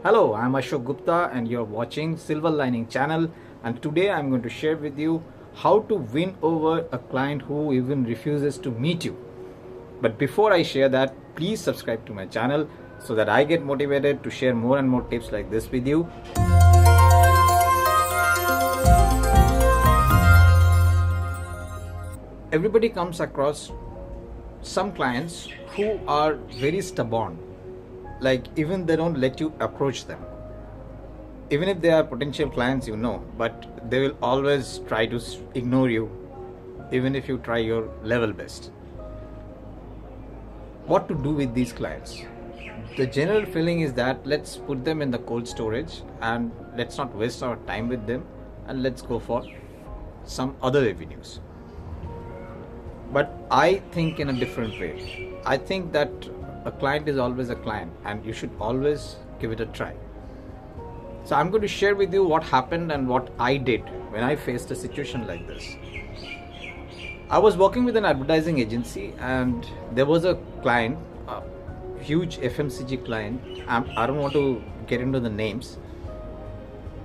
Hello, I'm Ashok Gupta and you're watching Silver Lining channel, and today I'm going to share with you how to win over a client who even refuses to meet you. But before I share that, please subscribe to my channel so that I get motivated to share more and more tips like this with you. Everybody comes across some clients who are very stubborn, like even they don't let you approach them. Even if they are potential clients, but they will always try to ignore you, even if you try your level best. What to do with these clients? The general feeling is that let's put them in the cold storage and let's not waste our time with them, and let's go for some other avenues. But I think in a different way. I think that a client is always a client and you should always give it a try. So I'm going to share with you what happened and what I did when I faced a situation like this. I was working with an advertising agency and there was a client, a huge FMCG client. I don't want to get into the names,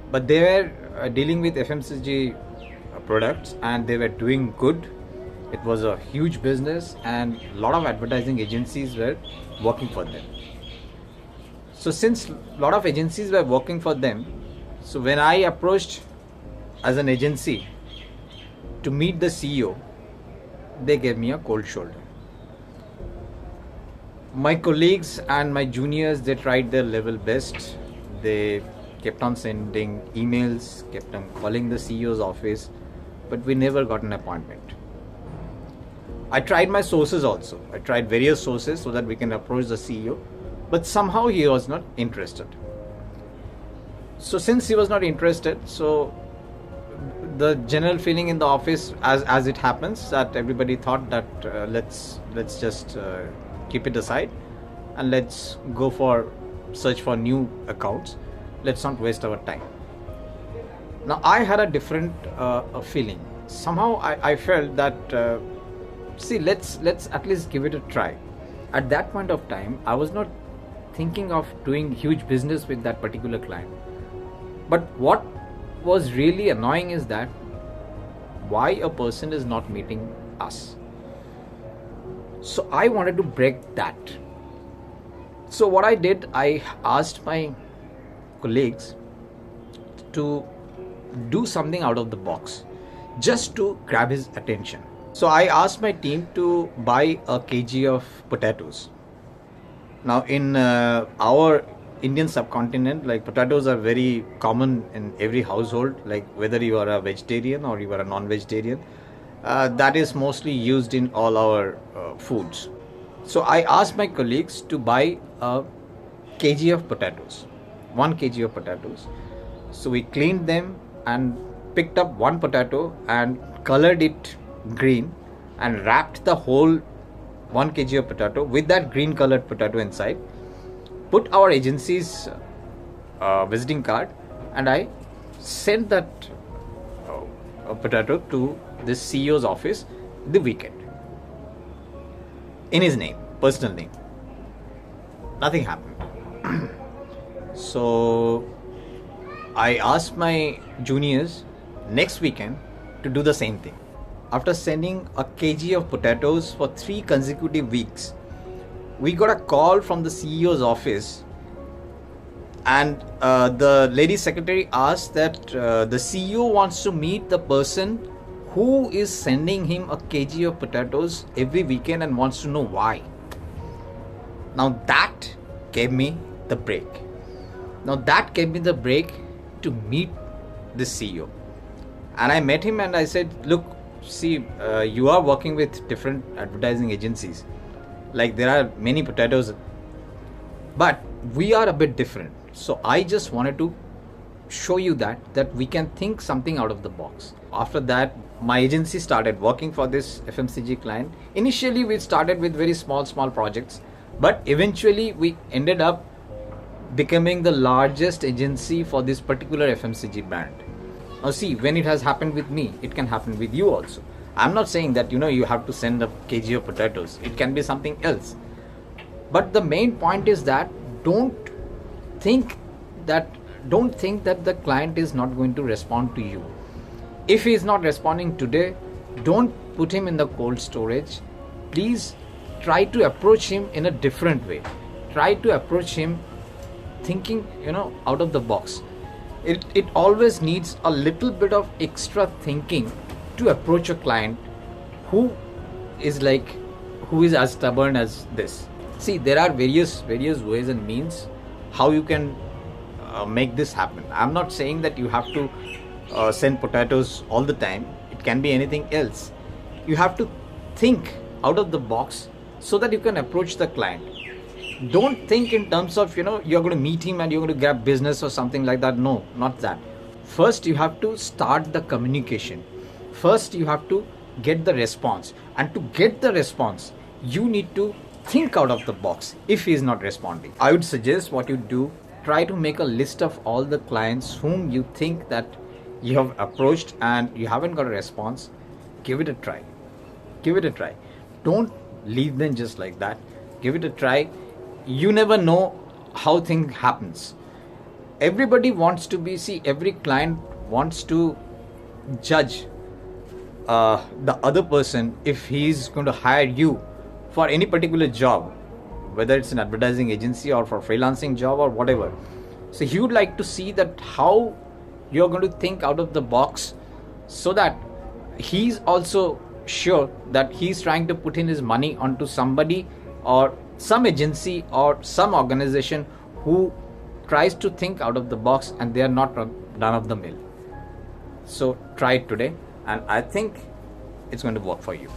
but they were dealing with FMCG products and they were doing good. It was a huge business and a lot of advertising agencies were working for them. So since a lot of agencies were working for them, so when I approached as an agency to meet the CEO, they gave me a cold shoulder. My colleagues and my juniors, they tried their level best. They kept on sending emails, kept on calling the CEO's office, but we never got an appointment. I tried my sources also. I tried various sources so that we can approach the CEO, but somehow he was not interested. So since he was not interested, so the general feeling in the office, as it happens, that everybody thought that let's just keep it aside and let's go for search for new accounts. Let's not waste our time. Now I had a different feeling. Somehow I felt that let's at least give it a try. At that point of time, I was not thinking of doing huge business with that particular client. But what was really annoying is that why a person is not meeting us. So I wanted to break that. So what I did, I asked my colleagues to do something out of the box just to grab his attention. So I asked my team to buy a kg of potatoes. Now in our Indian subcontinent, like potatoes are very common in every household, like whether you are a vegetarian or you are a non-vegetarian, that is mostly used in all our foods. So I asked my colleagues to buy a kg of potatoes, 1 kg of potatoes. So we cleaned them and picked up one potato and colored it green and wrapped the whole 1 kg of potato with that green colored potato inside, put our agency's visiting card, and I sent that potato to the CEO's office the weekend in his name, personal name. Nothing happened. So I asked my juniors next weekend to do the same thing. After sending a kg of potatoes for 3 consecutive weeks, we got a call from the CEO's office, and the lady secretary asked that the CEO wants to meet the person who is sending him a kg of potatoes every weekend and wants to know why. Now that gave me the break. To meet the CEO. And I met him and I said, look, see, you are working with different advertising agencies. Like there are many potatoes, but we are a bit different. So I just wanted to show you that we can think something out of the box. After that, my agency started working for this FMCG client. Initially, we started with very small projects, but eventually we ended up becoming the largest agency for this particular FMCG brand. Now see, when it has happened with me, it can happen with you also. I'm not saying that you have to send a kg of potatoes. It can be something else. But the main point is that don't think that don't think that the client is not going to respond to you. If he is not responding today, don't put him in the cold storage. Please try to approach him in a different way. Try to approach him thinking, out of the box. It always needs a little bit of extra thinking to approach a client who is as stubborn as this. See, there are various ways and means how you can make this happen. I'm not saying that you have to send potatoes all the time. It can be anything else. You have to think out of the box so that you can approach the client. Don't think in terms of you're going to meet him and you're going to grab business or something like that. No, not that. First you have to start the communication. First you have to get the response, and to get the response you need to think out of the box. If he is not responding, I would suggest what you do, try to make a list of all the clients whom you think that you have approached and you haven't got a response. Give it a try. Don't leave them just like that. Give it a try. You never know how things happens. Everybody wants to every client wants to judge the other person if he's going to hire you for any particular job, whether it's an advertising agency or for freelancing job or whatever. So he would like to see that how you're going to think out of the box, so that he's also sure that he's trying to put in his money onto somebody or some agency or some organization who tries to think out of the box and they are not run of the mill. So try it today, and I think it's going to work for you.